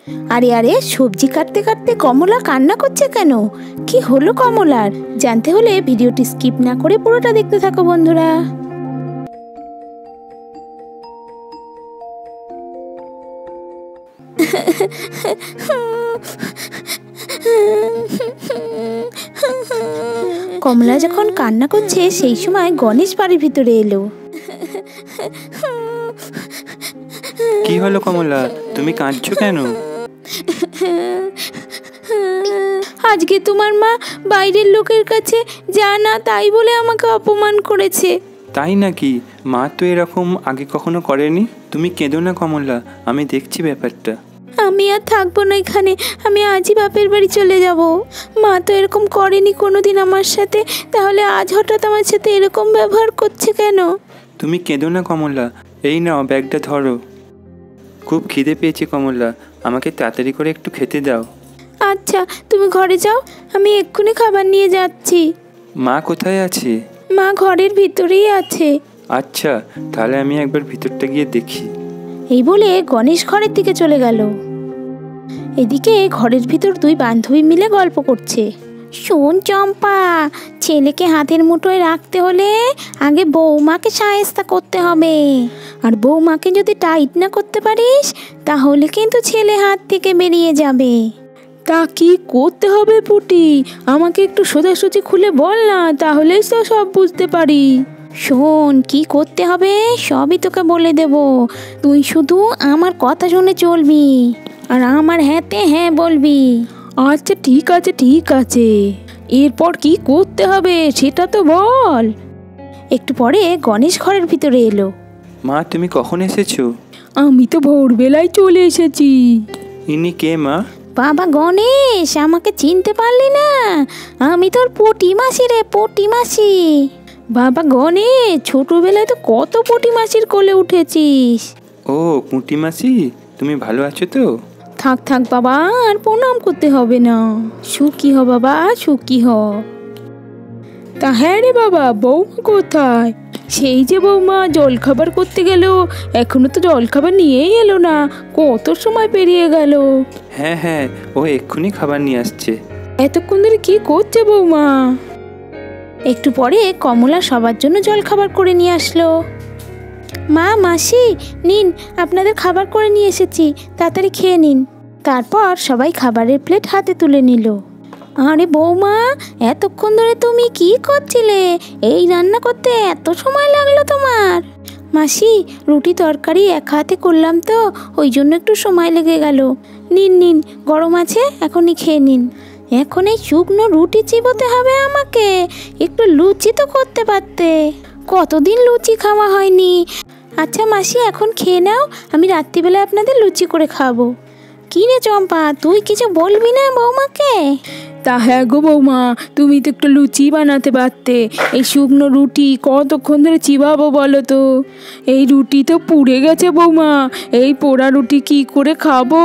আরে আরে, সবজি কাটতে কাটতে কমলা কান্না করছে কেন? কি হলো কমলার? জানতে হলে ভিডিওটি স্কিপ না করে পুরোটা দেখতে থাকো বন্ধুরা। কমলা যখন কান্না করছে সেই সময় গণেশ বাড়ির ভিতরে এলো। কি হলো কমলা, তুমি কাঁদছো কেন? আজকে তোমার মা বাইরের লোকের কাছে যা না তাই বলে আমাকে অপমান করেছে। তাই নাকি? মা তো এরকম আগে কখনো করেনি। তুমি কেঁদো না কমলা, আমি দেখছি ব্যাপারটা। আমি আর থাকবো না এখানে, আমি আজই বাপের বাড়ি চলে যাব। মা তো এরকম করেনি কোনোদিন আমার সাথে, তাহলে আজ হঠাৎ আমার সাথে এরকম ব্যবহার করছে কেন? তুমি কেঁদো না কমলা, এই নাও ব্যাগটা ধরো। খুব খিদে পেয়েছে কমলা, আমাকে তাড়াতাড়ি করে একটু খেতে দাও। আচ্ছা, তুমি ঘরে যাও, আমি এক্ষুনি খাবার নিয়ে যাচ্ছি। মা কোথায় আছে? মা ঘরের ভিতরেই আছে। আচ্ছা, তাহলে আমি একবার ভিতরটা গিয়ে দেখি। এই বলে গণেশ ঘরের দিকে চলে গেল। এদিকে ঘরের ভিতর দুই বান্ধবী মিলে গল্প করছে। শোন চম্পা, ছেলেকে হাতের মুঠোয় রাখতে হলে আগে বৌমাকে শায়েস্তা করতে হবে, আর বৌমাকে যদি টাইট না করতে পারিস তাহলে কিন্তু ছেলে হাত থেকে বেরিয়ে যাবে। তা কি করতে হবে পুটি? আমাকে একটু সোজাসুজি খুলে বল না, তাহলেই তো সব বুঝতে পারি। শোন, কি করতে হবে সবই তোকে বলে দেব, তুই শুধু আমার কথা শুনে চলবি আর আমার হ্যাঁতে হ্যাঁ বলবি। আচ্ছা ঠিক আছে ঠিক আছে, এরপর কি করতে হবে সেটা তো বল। একটু পরে গণেশ ঘরের ভিতরে এলো। মা, তুমি কখন এসেছো? আমি তো ভোরবেলায় চলে এসেছি। ইনি কে মা? বাবা গণেশ, আমাকে চিনতে পারলি না? আমি তোর পটি মাসি রে, পটি মাসি। বাবা গণেশ, ছোটবেলায় তো কত পটি মাসির কোলে উঠেছিস। ও পুঁটি মাসি, তুমি ভালো আছো তো? থাক থাক বাবা, আর প্রণাম করতে হবে না। সুখী হ বাবা, সুখী হ। তা হ্যাঁ রে বাবা, বৌমা কোথায়? সেই যে বৌমা জলখাবার করতে গেল, এখনো তো জলখাবার নিয়েই এলো না, কত সময় পেরিয়ে গেল। হ্যাঁ হ্যাঁ, ও এক্ষুনি খাবার নিয়ে আসছে। এতক্ষণ ধরে কি করছে বৌমা? একটু পরে কমলা সবার জন্য জলখাবার করে নিয়ে আসলো। মা, মাসি, নিন আপনাদের খাবার করে নিয়ে এসেছি, তাড়াতাড়ি খেয়ে নিন। তারপর সবাই খাবারের প্লেট হাতে তুলে নিল। আরে বৌমা, এতক্ষণ ধরে তুমি কি করছিলে? এই রান্না করতে এত সময় লাগলো তোমার? মাসি, রুটি তরকারি এক হাতে করলাম তো, ওই জন্য একটু সময় লেগে গেল। নিন নিন, গরম আছে, এখনই খেয়ে নিন। এখন এই শুকনো রুটি চিবোতে হবে আমাকে? একটু লুচি তো করতে পারতে, কতদিন লুচি খাওয়া হয়নি। আচ্ছা মাসি, এখন খেয়ে নাও, আমি রাত্রিবেলা আপনাদের লুচি করে খাবো। কি রে চম্পা, তুই কিছু বলবি না বৌমাকে? তা হ্যাঁ গো বৌমা, তুমি তো একটু লুচি বানাতে পারতে, এই শুকনো রুটি কতক্ষণ ধরে চিবাবো বলো তো? এই রুটি তো পুড়ে গেছে বৌমা, এই পোড়া রুটি কি করে খাবো?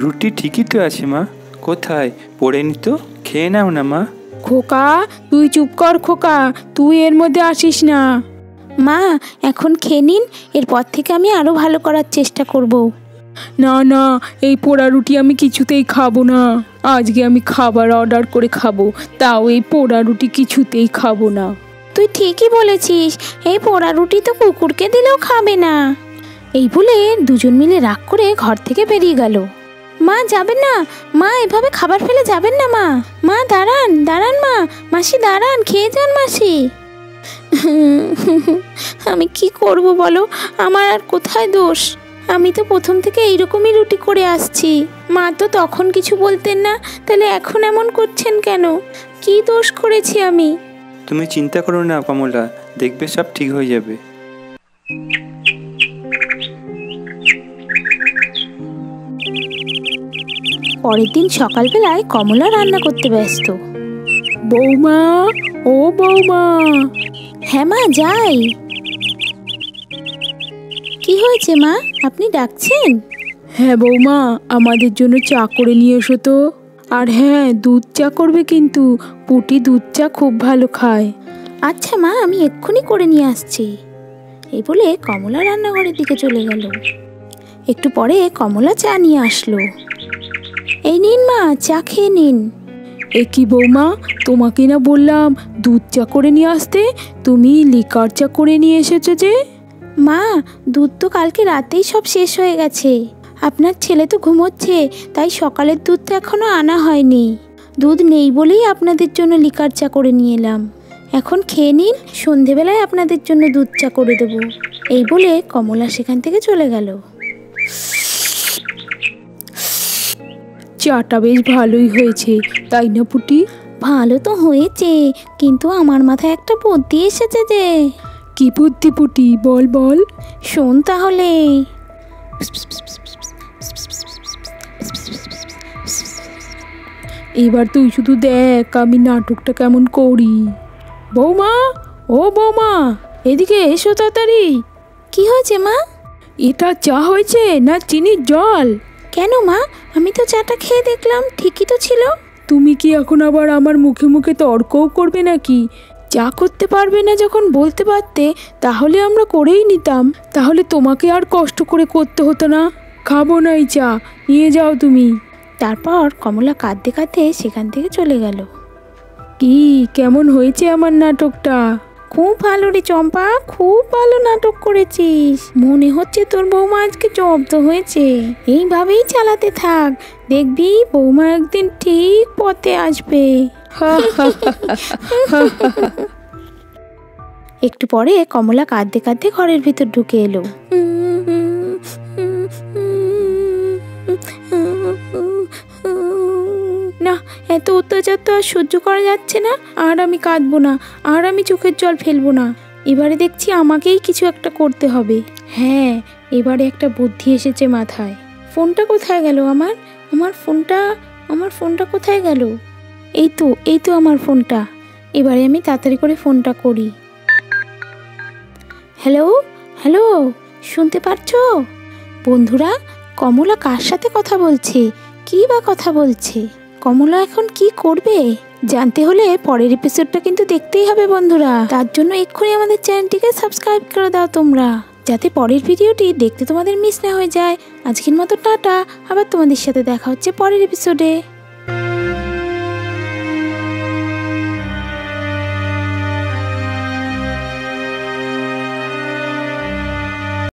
রুটি ঠিকই তো আছে মা, কোথায় পড়েনি তো, খেয়ে নাও না মা। খোকা, তুই চুপ কর খোকা, তুই এর মধ্যে আসিস না। মা, এখন খেয়ে নিন, এরপর থেকে আমি আরো ভালো করার চেষ্টা করব। না না, এই পোড়া রুটি আমি কিছুতেই খাবো না। আজকে আমি খাবার অর্ডার করে খাবো, তাও এই পোড়া রুটি কিছুতেই খাবো না। তুই ঠিকই বলেছিস, এই পোড়া রুটি তো কুকুরকে দিলেও খাবে না। এই বলে দুজন মিলে রাগ করে ঘর থেকে বেরিয়ে গেল। মা যাবেন না, মা এভাবে খাবার ফেলে যাবেন না। মা, মা দাঁড়ান দাঁড়ান, মা, মাসি দাঁড়ান, খেয়ে যান মাসি। আমি কি করব বলো, আমার আর কোথায় দোষ? আমি তো প্রথম থেকে এইরকমই রুটি করে আসছি, মা তো তখন কিছু বলতেন না, তাহলে এখন এমন করছেন কেন? কি দোষ করেছি আমি? তুমি চিন্তা করো না কমলা, দেখবে সব ঠিক হয়ে যাবে। পরের দিন সকালবেলায় কমলা রান্না করতে ব্যস্ত। বৌমা, ও বৌমা। হ্যাঁ মা, যাই। কি হয়েছে মা, আপনি ডাকছেন? হ্যাঁ বৌমা, আমাদের জন্য চা করে নিয়ে এসো তো। আর হ্যাঁ, দুধ চা করবে কিন্তু, পুটি দুধ চা খুব ভালো খায়। আচ্ছা মা, আমি এক্ষুনি করে নিয়ে আসছি। এই বলে কমলা রান্নাঘরের দিকে চলে গেল। একটু পরে কমলা চা নিয়ে আসলো। এই নিন মা, চা খেয়ে নিন। এ কি বৌমা, তোমাকে না বললাম দুধ চা করে নিয়ে আসতে, তুমি লিকার চা করে নিয়ে এসেছো যে? মা, দুধ তো কালকে রাতেই সব শেষ হয়ে গেছে। আপনার ছেলে তো ঘুমোচ্ছে, তাই সকালের দুধ তো এখনো আনা হয়নি। দুধ নেই বলেই আপনাদের জন্য লিকার চা করে নিয়ে এলাম। এখন খেয়ে নিন, সন্ধেবেলায় আপনাদের জন্য দুধ চা করে দেবো। এই বলে কমলা সেখান থেকে চলে গেল। চাটা বেশ ভালোই হয়েছে, তাই না পুটি? ভালো তো হয়েছে, কিন্তু আমার মাথায় একটা বুদ্ধি এসেছে যে। কি বুদ্ধি পুটি, বল বল। শোন তাহলে। এবার তুই শুধু দেখ আমি নাটকটা কেমন করি। বৌমা, ও বৌমা, এদিকে এসো তাড়াতাড়ি। কি হয়েছে মা? এটা চা হয়েছে না চিনির জল? কেন মা, আমি তো চাটা খেয়ে দেখলাম, ঠিকই তো ছিল। তুমি কি এখন আবার আমার মুখে মুখে তর্কও করবে নাকি? চা করতে পারবে না যখন বলতে পারতে, তাহলে আমরা করেই নিতাম, তাহলে তোমাকে আর কষ্ট করে করতে হতো না। খাবো না এই চা, নিয়ে যাও তুমি। তারপর কমলা কাঁদতে কাঁদতে সেখান থেকে চলে গেল। কি কেমন হয়েছে আমার নাটকটা? খুব ভালো রে চম্পা, খুব ভালো নাটক করেছিস। মনে হচ্ছে তোর বৌমা আজকে জব্দ হয়েছে। এইভাবেই চালাতে থাক, দেখবি বৌমা একদিন ঠিক পথে আসবে। একটু পরে কমলা কাঁদতে কাঁদতে ঘরের ভিতর ঢুকে এলো। না, এত অত্যাচার তো আর সহ্য করা যাচ্ছে না। আর আমি কাঁদবো না, আর আমি চোখের জল ফেলবো না। এবারে দেখছি আমাকেই কিছু একটা করতে হবে। হ্যাঁ, এবারে একটা বুদ্ধি এসেছে মাথায়। ফোনটা কোথায় গেল আমার? আমার ফোনটা কোথায় গেল? এই তো আমার ফোনটা। এবারে আমি তাড়াতাড়ি করে ফোনটা করি। হ্যালো হ্যালো, শুনতে পারছো? বন্ধুরা, কমলা কার সাথে কথা বলছে? কি বা কথা বলছে? কমলা এখন কি করবে? জানতে হলে পরের এপিসোডটা কিন্তু দেখতেই হবে বন্ধুরা। তার জন্য এক্ষুনি আমাদের চ্যানেলটিকে সাবস্ক্রাইব করে দাও তোমরা, যাতে পরের ভিডিওটি দেখতে তোমাদের মিস না হয়ে যায়। আজকের মতো টাটা, আবার তোমাদের সাথে দেখা হচ্ছে পরের এপিসোডে।